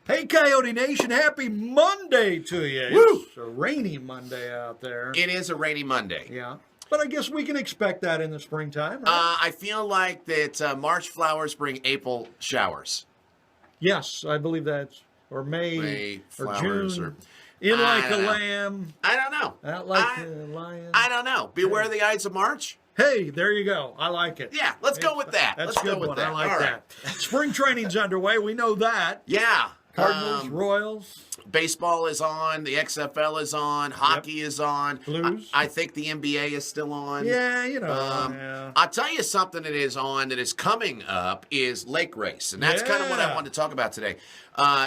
Hey, Coyote Nation, happy Monday to you. Woo! It's a rainy Monday out there. It is a rainy Monday. Yeah, but I guess we can expect that in the springtime, right? I feel like that March flowers bring April showers. Yes, I believe that's, or May or flowers, June. In I like a don't know. lamb, I don't know. out like a lion. I don't know. Beware the Ides of March. Hey, there you go. I like it. Yeah, let's go with that. That's Let's a good go with one. that. I like All that. right. Spring training's underway. We know that. Yeah. Cardinals, Royals. Baseball is on. The XFL is on. Hockey is on. Blues. I think the NBA is still on. Yeah, you know. Yeah. I'll tell you something that is on that is coming up is lake race. And that's kind of what I Yeah. wanted to talk about today.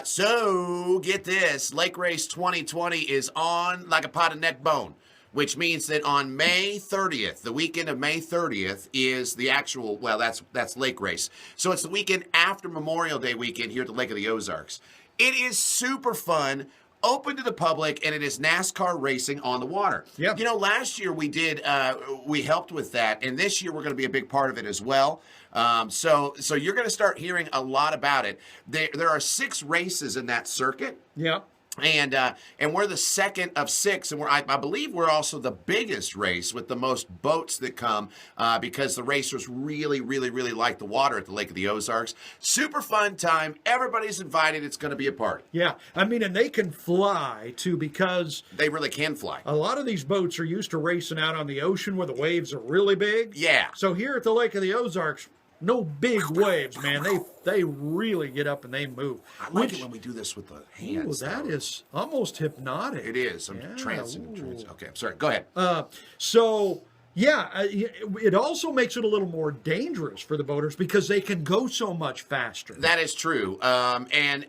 So get this. Lake race 2020 is on like a pot of neck bone, which means that on May 30th, the weekend of May 30th is the actual, well, that's lake race. So it's the weekend after Memorial Day weekend here at the Lake of the Ozarks. It is super fun, open to the public, and it is NASCAR racing on the water. Yep. You know, last year we helped with that, and this year we're going to be a big part of it as well. So you're going to start hearing a lot about it. There are 6 races in that circuit. Yeah. And we're the second of 6, and I believe we're also the biggest race with the most boats that come because the racers really, really, really like the water at the Lake of the Ozarks. Super fun time. Everybody's invited. It's going to be a party. Yeah. I mean, and they can fly, too, because They really can fly. a lot of these boats are used to racing out on the ocean where the waves are really big. Yeah. So here at the Lake of the Ozarks, no big waves, man. They really get up and they move. I like it when we do this with the hands. That though. is almost hypnotic. It is. I'm Yeah, trancing. ooh. Okay, I'm sorry. Go ahead. It also makes it a little more dangerous for the boaters because they can go so much faster. That is true. And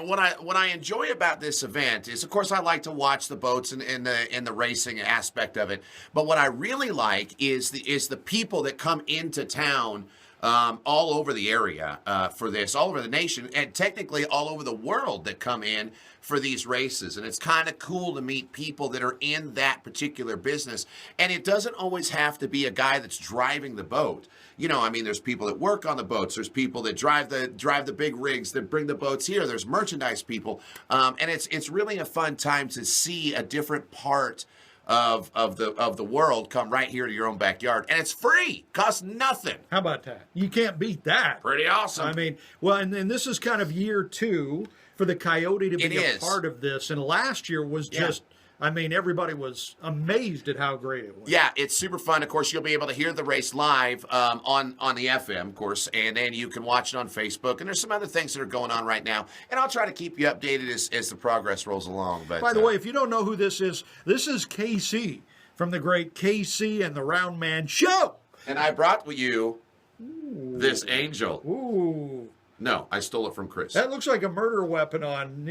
what I enjoy about this event is, of course, I like to watch the boats and the racing aspect of it. But what I really like is the people that come into town. All over the area for this, all over the nation, and technically all over the world that come in for these races. And it's kind of cool to meet people that are in that particular business. And it doesn't always have to be a guy that's driving the boat. You know, I mean, there's people that work on the boats. There's people that drive the big rigs that bring the boats here. There's merchandise people. And it's really a fun time to see a different part of the world come right here to your own backyard, and it's free, costs nothing. How about that? You can't beat that. Pretty awesome. I mean, well, and this is kind of year 2 for the Coyote to be a part of this. And last year was just, I mean, everybody was amazed at how great it was. Yeah, it's super fun. Of course, you'll be able to hear the race live on the FM, of course, and then you can watch it on Facebook. And there's some other things that are going on right now. And I'll try to keep you updated as the progress rolls along. But by the way, if you don't know who this is KC from the great KC and the Roundman show. And I brought you this angel. Ooh. No, I stole it from Chris. That looks like a murder weapon on,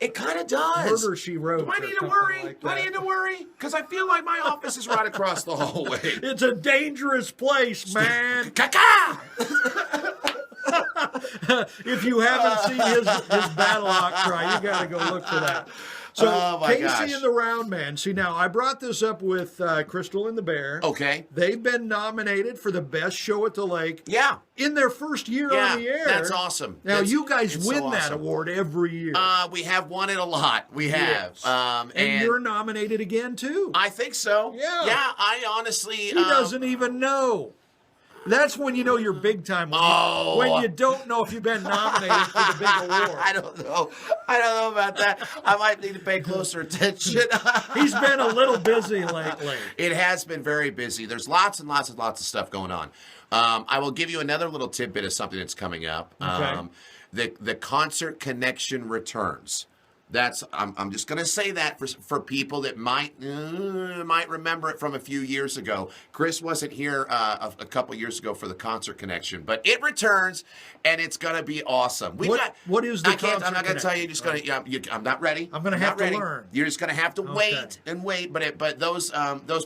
It kind of does. Murder, She Wrote. Do I need to worry? Do I need to worry? Because I feel like my office is right across the hallway. It's a dangerous place, man. Caca! If you haven't seen his battle cry, you got to go look for that. So, Casey and the Roundman. See, now, I brought this up with Crystal and the Bear. Okay. They've been nominated for the best show at the lake. Yeah. In their first year on the air. That's awesome. Now, you guys it's win so that awesome. award every year. We have won it a lot. We have. Yes. And you're nominated again, too. I think so. Yeah. Yeah, I honestly... He doesn't even know. That's when you know you're big time. When you don't know if you've been nominated for the big award. I don't know about that. I might need to pay closer attention. He's been a little busy lately. It has been very busy. There's lots and lots of stuff going on. I will give you another little tidbit of something that's coming up. Okay. The Concert Connection returns. I'm just going to say that for people that might remember it from a few years ago. Chris wasn't here a couple years ago for the Concert Connection, but it returns and it's going to be awesome. What is the Concert I'm not going to tell you. Connection? Just going to. I'm not ready. I'm going to have to learn. You're just going to have to wait and wait. But those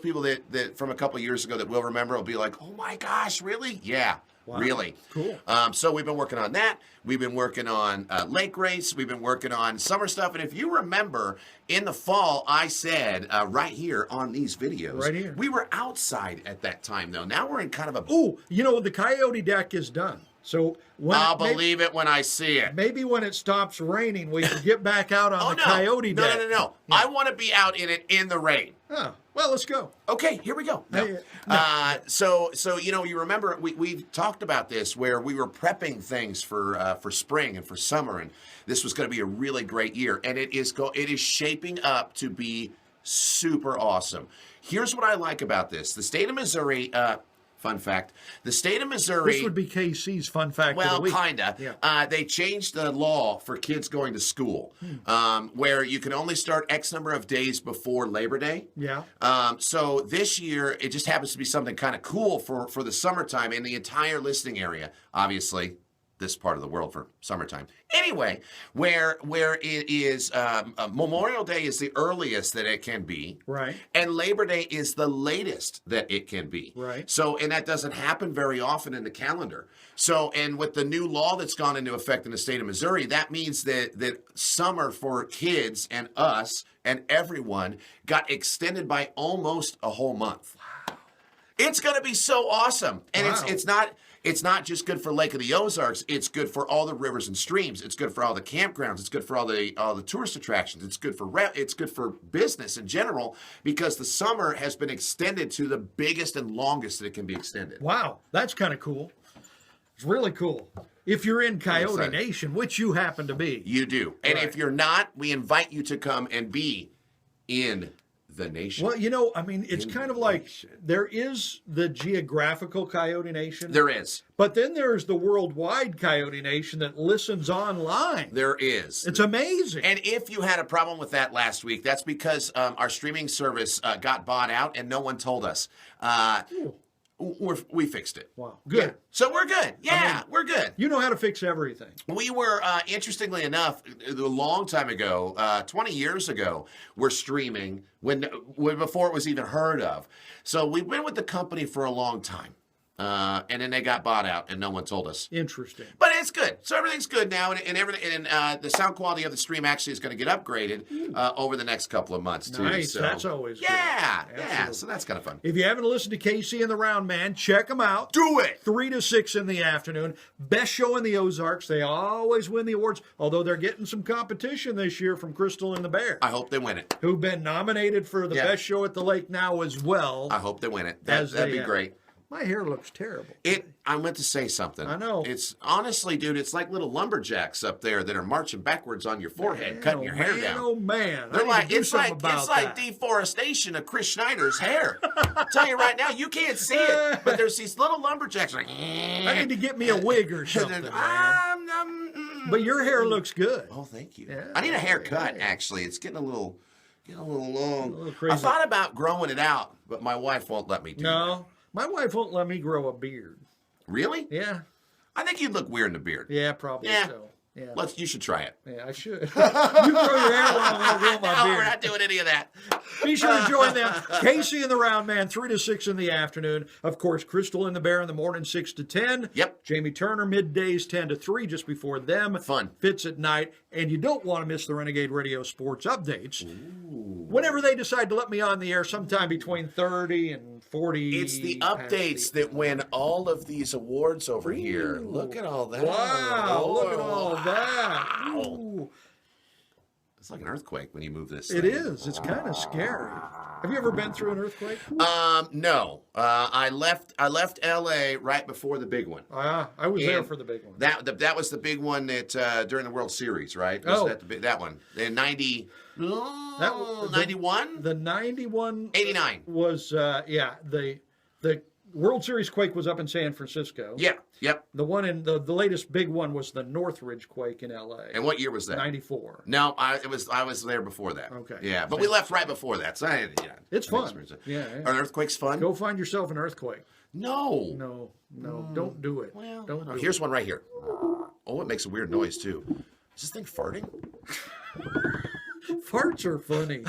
people that from a couple years ago that will remember will be like, oh my gosh, really? Yeah. Wow. Really. Cool. So we've been working on that. We've been working on lake race. We've been working on summer stuff. And if you remember, in the fall, I said right here on these videos. Right here. We were outside at that time, though. Now we're in kind of a... Ooh, the Coyote deck is done. So I'll believe it when I see it. Maybe when it stops raining, we can get back out on the Coyote deck. No. Yeah. I want to be out in it in the rain. Oh, well, let's go. Okay, here we go. No. So you remember we've talked about this where we were prepping things for spring and for summer, and this was going to be a really great year, and it is shaping up to be super awesome. Here's what I like about this: the state of Missouri. Fun fact: the state of Missouri. This would be KC's fun fact. Well, of the week. kinda. Yeah. They changed the law for kids going to school, where you can only start X number of days before Labor Day. Yeah. So this year, it just happens to be something kind of cool for the summertime in the entire listening area. Obviously, this part of the world for summertime. Anyway, where it is Memorial Day is the earliest that it can be, right? And Labor Day is the latest that it can be, right? So, and that doesn't happen very often in the calendar. So, and with the new law that's gone into effect in the state of Missouri, that means that summer for kids and us and everyone got extended by almost a whole month. Wow. It's going to be so awesome, and It's not just good for Lake of the Ozarks. It's good for all the rivers and streams. It's good for all the campgrounds. It's good for all the tourist attractions. It's good for business in general because the summer has been extended to the biggest and longest that it can be extended. Wow, that's kind of cool. It's really cool. If you're in Coyote Nation, which you happen to be. You do. And if you're not, we invite you to come and be in the nation. Well, it's kind of like there is the geographical Coyote Nation. There is. But then there's the worldwide Coyote Nation that listens online. There is. It's amazing. And if you had a problem with that last week, that's because our streaming service got bought out and no one told us. We fixed it. Wow. Good. Yeah. So we're good. Yeah, we're good. You know how to fix everything. We were, interestingly enough, a long time ago, 20 years ago, we're streaming when before it was even heard of. So we've been with the company for a long time. And then they got bought out, and no one told us. Interesting. But it's good. So everything's good now, and everything. And the sound quality of the stream actually is going to get upgraded over the next couple of months too. Nice. So, that's always good. Yeah. So that's kind of fun. If you haven't listened to Casey and the Roundman, check them out. Do it. 3 to 6 in the afternoon. Best show in the Ozarks. They always win the awards, although they're getting some competition this year from Crystal and the Bear. I hope they win it. Who've been nominated for the best show at the lake now as well. I hope they win it. That'd be great. My hair looks terrible. I meant to say something. I know. It's honestly, dude, it's like little lumberjacks up there that are marching backwards on your forehead, cutting your hair down. Oh man, they're like it's like deforestation of Chris Schneider's hair. I'll tell you right now, you can't see it, but there's these little lumberjacks like. I need to get me a wig or something, man. But your hair looks good. Oh, thank you. Yeah. I need a haircut. Actually, it's getting a little long. A little crazy. I thought about growing it out, but my wife won't let me do No. My wife won't let me grow a beard. Really? Yeah. I think you'd look weird in a beard. Yeah, probably so. Yeah. You should try it. Yeah, I should. You grow your hair long, I'll grow my beard. We're not doing any of that. Be sure to join them. Casey and the Roundman, 3 to 6 in the afternoon. Of course, Crystal and the Bear in the morning, 6 to 10. Yep. Jamie Turner, middays, 10 to 3, just before them. Fun. Fitz at night. And you don't want to miss the Renegade Radio Sports updates. Ooh. Whenever they decide to let me on the air, sometime between 30 and 40. It's the updates that win all of these awards over here. Look at all that. Wow, look at all that. Ooh. It's like an earthquake when you move this It thing. is. It's kind of scary. Have you ever been through an earthquake? No. I left LA right before the big one. I was there for the big one. That was the big one that during the World Series, right? That one. In 90 91? The 91 89 was the World Series quake was up in San Francisco. Yeah. Yep. The one in the latest big one was the Northridge quake in LA. And what year was that? 94. No, I was there before that. Okay. Yeah, but we left right before that. So it's fun. Yeah. Are earthquakes fun? Go find yourself an earthquake. No. Don't do it. Well, don't do here's one right here. Oh, it makes a weird noise too. Is this thing farting? Farts are funny.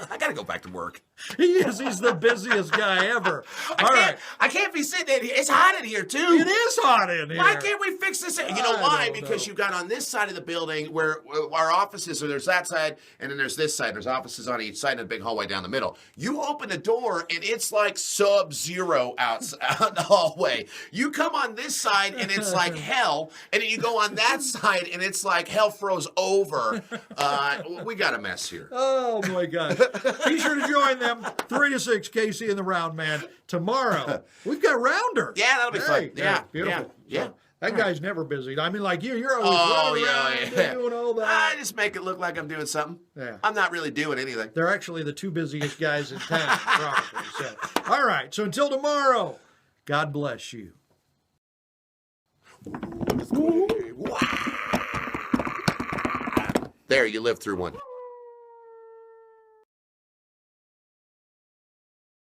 I got to go back to work. He is. He's the busiest guy ever. All right. I can't be sitting in here. It's hot in here, too. It is hot in here. Why can't we fix this? You know why? Because you've got on this side of the building where our offices are. There's that side, and then there's this side. There's offices on each side and a big hallway down the middle. You open the door, and it's like sub-zero out the hallway. You come on this side, and it's like hell. And then you go on that side, and it's like hell froze over. We got a mess here. Oh, my gosh. Be sure to join them, 3 to 6, Casey and the Roundman. Tomorrow, we've got Rounder. Yeah, that'll be fun. Yeah, beautiful. Yeah. So, that guy's never busy. I mean, like you're always running around doing all that. I just make it look like I'm doing something. Yeah. I'm not really doing anything. They're actually the 2 busiest guys in town, probably. So, all right. So until tomorrow, God bless you. There, you lived through one.